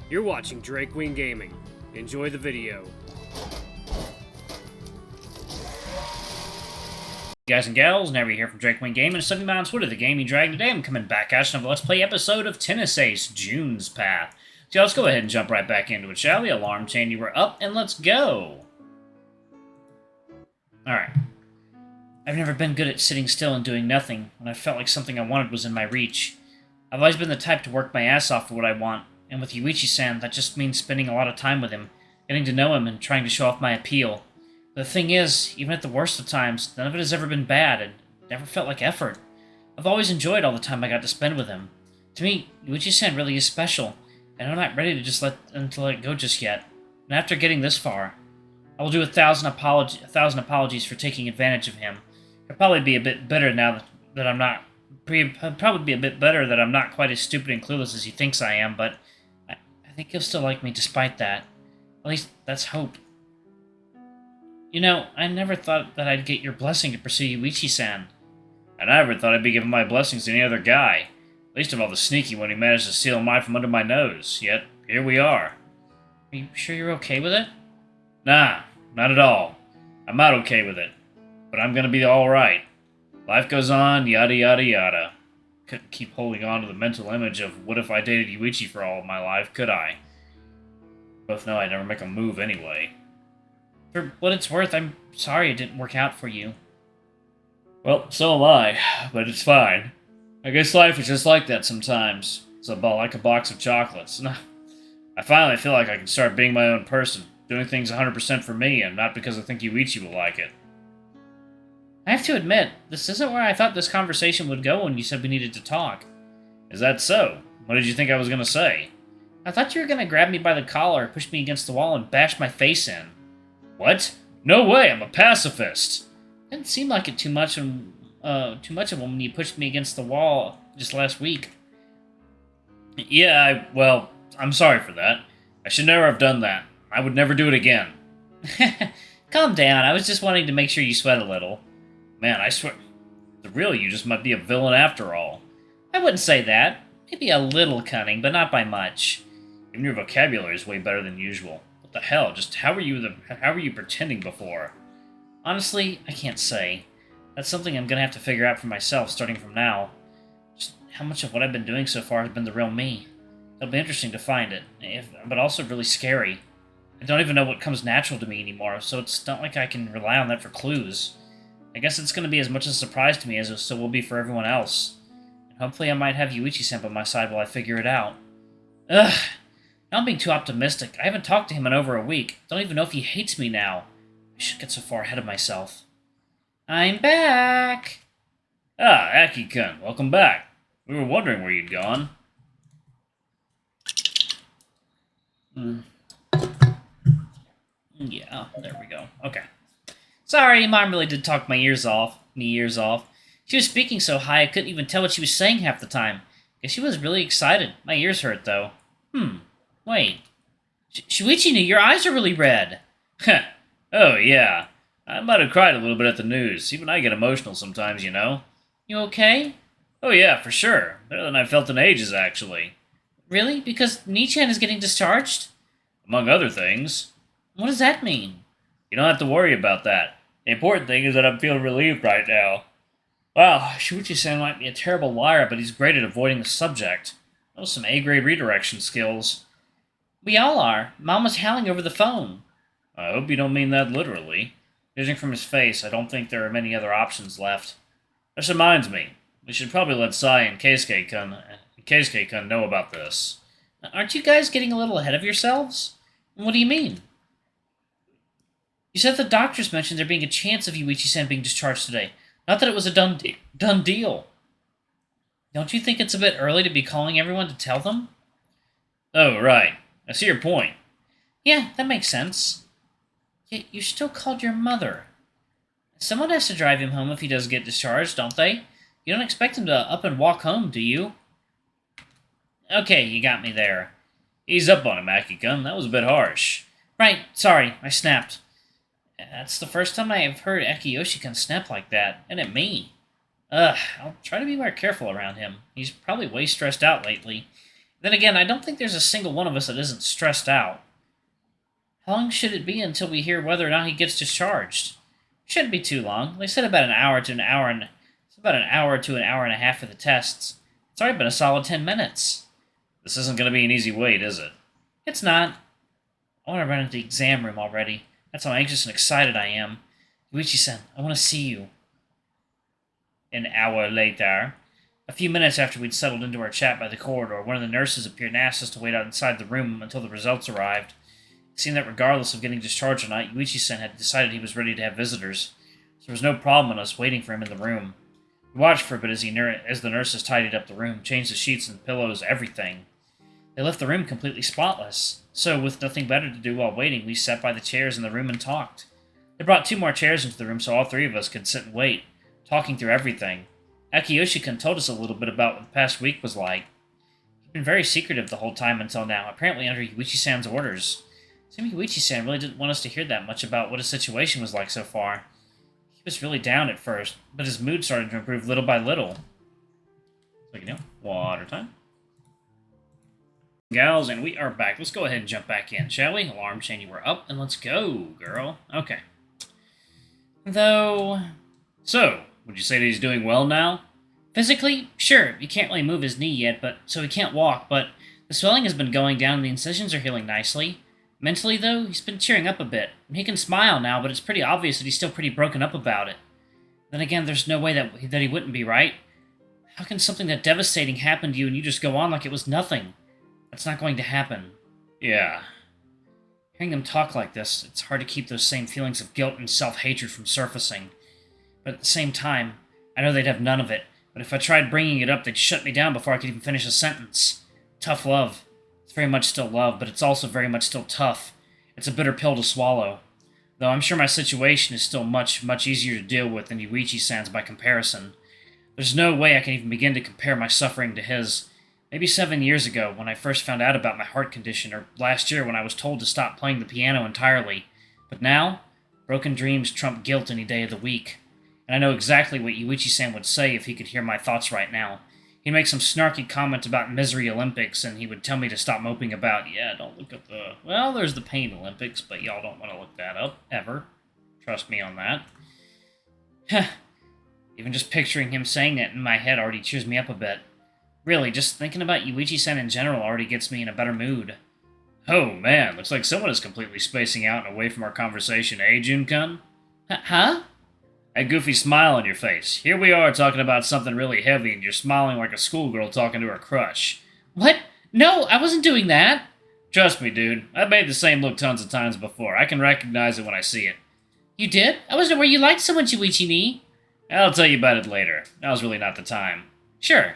You're watching Drake Wing Gaming. Enjoy the video. Guys and gals, Never here from Drake Wing Gaming, and Sunday on Twitter, the Gaming Dragon. Today I'm coming back at you with a Let's Play episode of Tennis Ace, June's Path. So let's go ahead and jump right back into it, shall we? Alarm chain, you were up, and let's go! Alright. I've never been good at sitting still and doing nothing when I felt like something I wanted was in my reach. I've always been the type to work my ass off for what I want, and with Yuichi-san, that just means spending a lot of time with him, getting to know him, and trying to show off my appeal. But the thing is, even at the worst of times, none of it has ever been bad, and never felt like effort. I've always enjoyed all the time I got to spend with him. To me, Yuichi-san really is special, and I'm not ready to just let it go just yet. And after getting this far, I will do a thousand apologies for taking advantage of him. I'll probably be a bit bitter now that I'm not... Probably be a bit better that I'm not quite as stupid and clueless as he thinks I am, but I think he'll still like me despite that. At least, that's hope. You know, I never thought that I'd get your blessing to pursue Yuichi-san. And I never thought I'd be giving my blessings to any other guy. Least of all the sneaky one who managed to steal mine from under my nose. Yet, here we are. Are you sure you're okay with it? Nah, not at all. I'm not okay with it. But I'm gonna be alright. Life goes on, yada yada yada. Couldn't keep holding on to the mental image of what if I dated Yuichi for all of my life, could I? Both know I'd never make a move anyway. For what it's worth, I'm sorry it didn't work out for you. Well, so am I, but it's fine. I guess life is just like that sometimes. It's like a box of chocolates. I finally feel like I can start being my own person, doing things 100% for me, and not because I think Yuichi will like it. I have to admit, this isn't where I thought this conversation would go when you said we needed to talk. Is that so? What did you think I was going to say? I thought you were going to grab me by the collar, push me against the wall, and bash my face in. What? No way, I'm a pacifist! Didn't seem like it too much of when you pushed me against the wall just last week. Yeah, well, I'm sorry for that. I should never have done that. I would never do it again. Calm down, I was just wanting to make sure you sweat a little. Man, I swear, the real you just might be a villain after all. I wouldn't say that. Maybe a little cunning, but not by much. Even your vocabulary is way better than usual. What the hell? Just how were you pretending before? Honestly, I can't say. That's something I'm gonna have to figure out for myself starting from now. Just how much of what I've been doing so far has been the real me. It'll be interesting to find it, but also really scary. I don't even know what comes natural to me anymore, so it's not like I can rely on that for clues. I guess it's going to be as much a surprise to me as it still will be for everyone else. And hopefully I might have Yuichi-san by my side while I figure it out. Ugh! Now I'm being too optimistic. I haven't talked to him in over a week. Don't even know if he hates me now. I shouldn't get so far ahead of myself. I'm back! Ah, Aki-kun, welcome back. We were wondering where you'd gone. Yeah, there we go. Okay. Sorry, Mom really did talk me ears off. She was speaking so high I couldn't even tell what she was saying half the time. Guess she was really excited. My ears hurt, though. Wait. Shuichi, your eyes are really red. Heh. Oh, yeah. I might have cried a little bit at the news. Even I get emotional sometimes, you know. You okay? Oh, yeah, for sure. Better than I've felt in ages, actually. Really? Because Nichan is getting discharged? Among other things. What does that mean? You don't have to worry about that. The important thing is that I'm feeling relieved right now. Wow, Shuichi-san might be a terrible liar, but he's great at avoiding the subject. Those some A-grade redirection skills. We all are. Mom was howling over the phone. I hope you don't mean that literally. Judging from his face, I don't think there are many other options left. This reminds me, we should probably let Sai and Keisuke-kun know about this. Aren't you guys getting a little ahead of yourselves? What do you mean? You said the doctors mentioned there being a chance of Yuichi-san being discharged today. Not that it was a done deal. Don't you think it's a bit early to be calling everyone to tell them? Oh, right. I see your point. Yeah, that makes sense. Yet you still called your mother. Someone has to drive him home if he does get discharged, don't they? You don't expect him to up and walk home, do you? Okay, you got me there. Ease up on him, Aki-kun. That was a bit harsh. Right, sorry, I snapped. That's the first time I have heard Akiyoshi-kun snap like that, and at me. I'll try to be more careful around him. He's probably way stressed out lately. Then again, I don't think there's a single one of us that isn't stressed out. How long should it be until we hear whether or not he gets discharged? Shouldn't be too long. They said about an hour to an hour and it's about an hour to an hour and a half for the tests. It's already been a solid 10 minutes. This isn't going to be an easy wait, is it? It's not. I want to run into the exam room already. That's how anxious and excited I am. Yuichi-san, I want to see you. An hour later. A few minutes after we'd settled into our chat by the corridor, one of the nurses appeared and asked us to wait outside the room until the results arrived. It seemed that regardless of getting discharged or not, Yuichi-san had decided he was ready to have visitors, so there was no problem in us waiting for him in the room. We watched for a bit as the nurses tidied up the room, changed the sheets and pillows, everything. They left the room completely spotless, so with nothing better to do while waiting, we sat by the chairs in the room and talked. They brought 2 more chairs into the room so all 3 of us could sit and wait, talking through everything. Akiyoshi-kun told us a little bit about what the past week was like. He'd been very secretive the whole time until now, apparently under Yuichi-san's orders. Seemed Yuichi-san really didn't want us to hear that much about what his situation was like so far. He was really down at first, but his mood started to improve little by little. So, water time. Gals, and we are back. Let's go ahead and jump back in, shall we? Alarm chain, you were up, and let's go, girl. Okay. So, would you say that he's doing well now? Physically, sure. He can't really move his knee yet, so he can't walk, but the swelling has been going down and the incisions are healing nicely. Mentally, though, he's been cheering up a bit. He can smile now, but it's pretty obvious that he's still pretty broken up about it. Then again, there's no way that he wouldn't be, right? How can something that devastating happen to you and you just go on like it was nothing? That's not going to happen. Yeah. Hearing them talk like this, it's hard to keep those same feelings of guilt and self-hatred from surfacing. But at the same time, I know they'd have none of it, but if I tried bringing it up, they'd shut me down before I could even finish a sentence. Tough love. It's very much still love, but it's also very much still tough. It's a bitter pill to swallow. Though I'm sure my situation is still much, much easier to deal with than Yuichi-san's by comparison. There's no way I can even begin to compare my suffering to his. Maybe 7 years ago, when I first found out about my heart condition, or last year when I was told to stop playing the piano entirely. But now, broken dreams trump guilt any day of the week. And I know exactly what Yuichi-san would say if he could hear my thoughts right now. He'd make some snarky comment about Misery Olympics, and he would tell me to stop moping about, yeah, don't look at the... Well, there's the Pain Olympics, but y'all don't want to look that up, ever. Trust me on that. Even just picturing him saying that in my head already cheers me up a bit. Really, just thinking about Yuichi-san in general already gets me in a better mood. Oh man, looks like someone is completely spacing out and away from our conversation, eh, Jun-kun? Huh? That goofy smile on your face. Here we are talking about something really heavy and you're smiling like a schoolgirl talking to her crush. What? No, I wasn't doing that. Trust me, dude. I've made the same look tons of times before. I can recognize it when I see it. You did? I wasn't aware you liked someone, Yuichi-ni. I'll tell you about it later. Now's really not the time. Sure.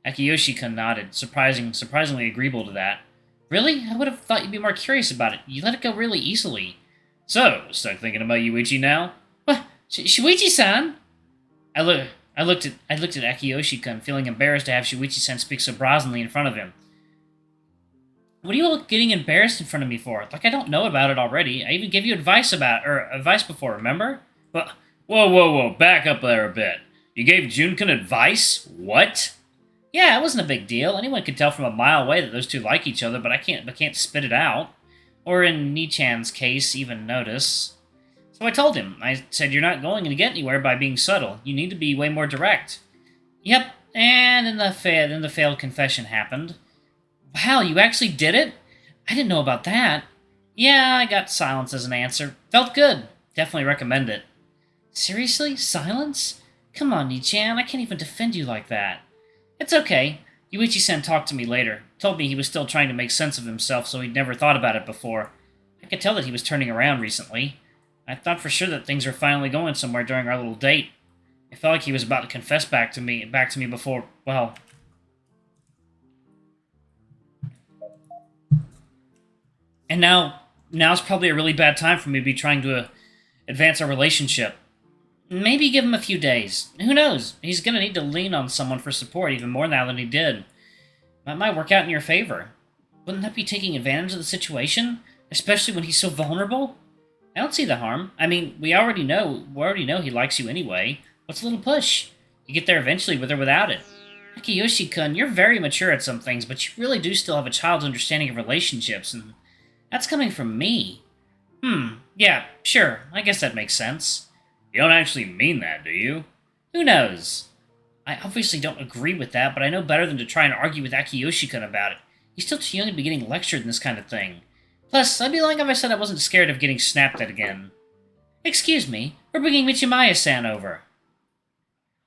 Akiyoshi-kun nodded, surprisingly agreeable to that. Really? I would have thought you'd be more curious about it. You let it go really easily. So, stuck thinking about Yuichi now? What? Shuichi-san? I looked at Akiyoshi-kun, feeling embarrassed to have Shuichi-san speak so brazenly in front of him. What are you all getting embarrassed in front of me for? Like I don't know about it already. I even gave you advice before, remember? But whoa, back up there a bit. You gave Jun-kun advice? What? Yeah, it wasn't a big deal. Anyone could tell from a mile away that those two like each other, but I can't spit it out. Or in Nichan's case, even notice. So I told him. I said, you're not going to get anywhere by being subtle. You need to be way more direct. Yep, and then the failed confession happened. Wow, you actually did it? I didn't know about that. Yeah, I got silence as an answer. Felt good. Definitely recommend it. Seriously? Silence? Come on, Nichan, I can't even defend you like that. It's okay. Yuichi-san talked to me later. Told me he was still trying to make sense of himself, so he'd never thought about it before. I could tell that he was turning around recently. I thought for sure that things were finally going somewhere during our little date. I felt like he was about to confess back to me before, well... And now's probably a really bad time for me to be trying to advance our relationship. Maybe give him a few days. Who knows? He's gonna need to lean on someone for support even more now than he did. That might work out in your favor. Wouldn't that be taking advantage of the situation? Especially when he's so vulnerable? I don't see the harm. I mean, we already know he likes you anyway. What's a little push? You get there eventually with or without it. Akiyoshi-kun, you're very mature at some things, but you really do still have a child's understanding of relationships, and that's coming from me. Yeah, sure, I guess that makes sense. You don't actually mean that, do you? Who knows? I obviously don't agree with that, but I know better than to try and argue with Akiyoshi-kun about it. He's still too young to be getting lectured in this kind of thing. Plus, I'd be lying if I said I wasn't scared of getting snapped at again. Excuse me, we're bringing Michimaya-san over.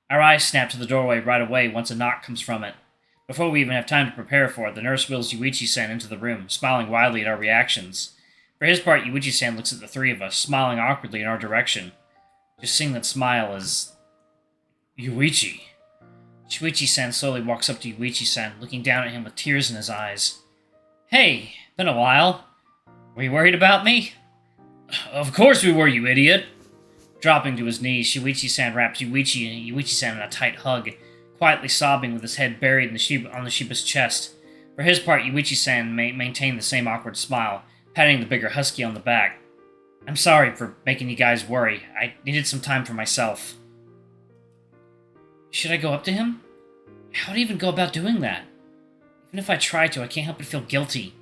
Our eyes snap to the doorway right away once a knock comes from it. Before we even have time to prepare for it, the nurse wheels Yuichi-san into the room, smiling widely at our reactions. For his part, Yuichi-san looks at the three of us, smiling awkwardly in our direction. Just seeing that smile is... Yuichi. Shuichi-san slowly walks up to Yuichi-san, looking down at him with tears in his eyes. Hey, been a while. Were you worried about me? Of course we were, you idiot! Dropping to his knees, Shuichi-san wraps Yuichi-san in a tight hug, quietly sobbing with his head buried on the Shiba's chest. For his part, Yuichi-san maintained the same awkward smile, patting the bigger husky on the back. I'm sorry for making you guys worry. I needed some time for myself. Should I go up to him? How would I even go about doing that? Even if I try to, I can't help but feel guilty.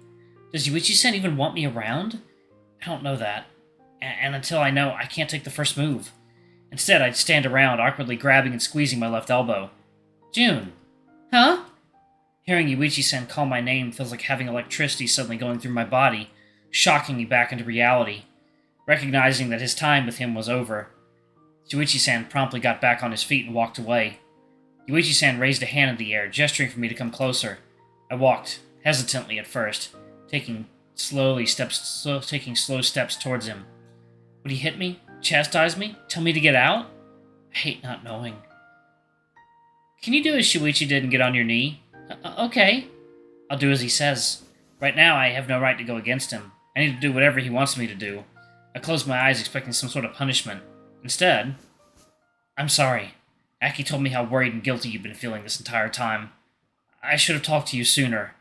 Does Yuichi-san even want me around? I don't know that. And until I know, I can't take the first move. Instead, I'd stand around, awkwardly grabbing and squeezing my left elbow. June. Huh? Hearing Yuichi-san call my name feels like having electricity suddenly going through my body, shocking me back into reality. Recognizing that his time with him was over, Yuichi-san promptly got back on his feet and walked away. Yuichi-san raised a hand in the air, gesturing for me to come closer. I walked, hesitantly at first, taking slow steps towards him. Would he hit me? Chastise me? Tell me to get out? I hate not knowing. Can you do as Shuichi did and get on your knee? Okay. I'll do as he says. Right now, I have no right to go against him. I need to do whatever he wants me to do. I closed my eyes expecting some sort of punishment. Instead, I'm sorry. Aki told me how worried and guilty you've been feeling this entire time. I should have talked to you sooner.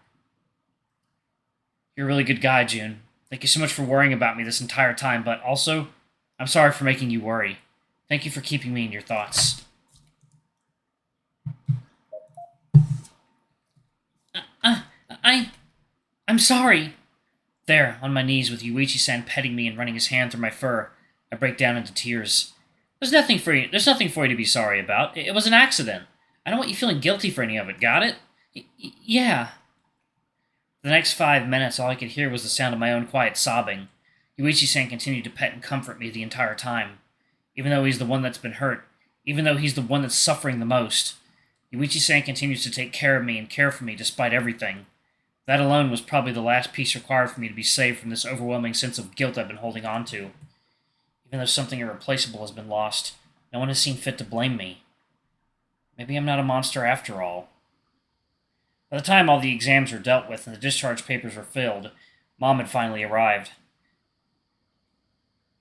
You're a really good guy, June. Thank you so much for worrying about me this entire time, but also, I'm sorry for making you worry. Thank you for keeping me in your thoughts. I'm sorry. There, on my knees with Yuichi-san petting me and running his hand through my fur, I break down into tears. There's nothing for you to be sorry about. It was an accident. I don't want you feeling guilty for any of it, got it? Yeah. For the next 5 minutes, all I could hear was the sound of my own quiet sobbing. Yuichi-san continued to pet and comfort me the entire time. Even though he's the one that's been hurt, even though he's the one that's suffering the most, Yuichi-san continues to take care of me and care for me despite everything. That alone was probably the last piece required for me to be saved from this overwhelming sense of guilt I've been holding on to. Even though something irreplaceable has been lost, no one has seen fit to blame me. Maybe I'm not a monster after all. By the time all the exams were dealt with and the discharge papers were filled, Mom had finally arrived.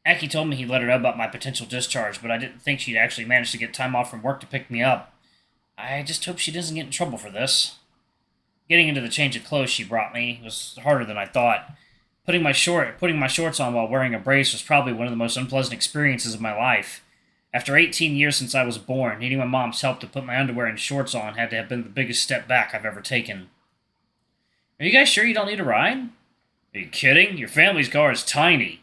Aki told me he'd let her know about my potential discharge, but I didn't think she'd actually manage to get time off from work to pick me up. I just hope she doesn't get in trouble for this. Getting into the change of clothes she brought me was harder than I thought. Putting my shorts on while wearing a brace was probably one of the most unpleasant experiences of my life. After 18 years since I was born, needing my mom's help to put my underwear and shorts on had to have been the biggest step back I've ever taken. Are you guys sure you don't need a ride? Are you kidding? Your family's car is tiny.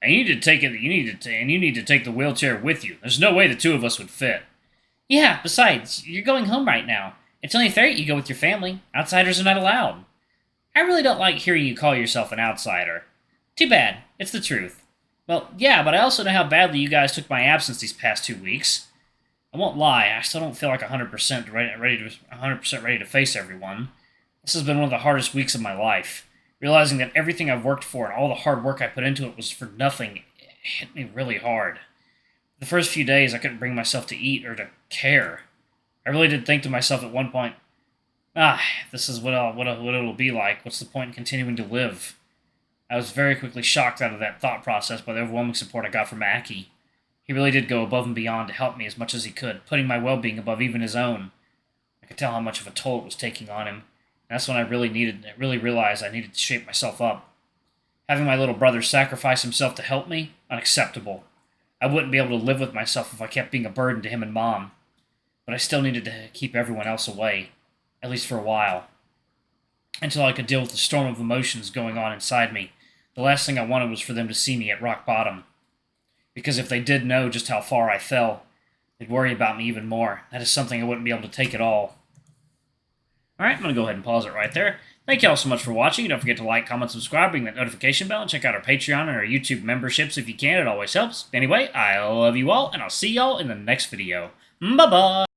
And you need to take the wheelchair with you. There's no way the two of us would fit. Yeah, besides, you're going home right now. It's only fair you go with your family. Outsiders are not allowed. I really don't like hearing you call yourself an outsider. Too bad. It's the truth. Well, yeah, but I also know how badly you guys took my absence these past 2 weeks. I won't lie, I still don't feel like 100% ready to face everyone. This has been one of the hardest weeks of my life. Realizing that everything I've worked for and all the hard work I put into it was for nothing, it hit me really hard. The first few days, I couldn't bring myself to eat or to care. I really did think to myself at one point, this is what it'll be like. What's the point in continuing to live? I was very quickly shocked out of that thought process by the overwhelming support I got from Aki. He really did go above and beyond to help me as much as he could, putting my well-being above even his own. I could tell how much of a toll it was taking on him, and that's when I really realized I needed to shape myself up. Having my little brother sacrifice himself to help me? Unacceptable. I wouldn't be able to live with myself if I kept being a burden to him and Mom. But I still needed to keep everyone else away. at least for a while, until I could deal with the storm of emotions going on inside me. The last thing I wanted was for them to see me at rock bottom, because if they did know just how far I fell, they'd worry about me even more. That is something I wouldn't be able to take at all. Alright, I'm going to go ahead and pause it right there. Thank you all so much for watching. Don't forget to like, comment, subscribe, ring that notification bell, and check out our Patreon and our YouTube memberships if you can. It always helps. Anyway, I love you all, and I'll see y'all in the next video. Bye-bye!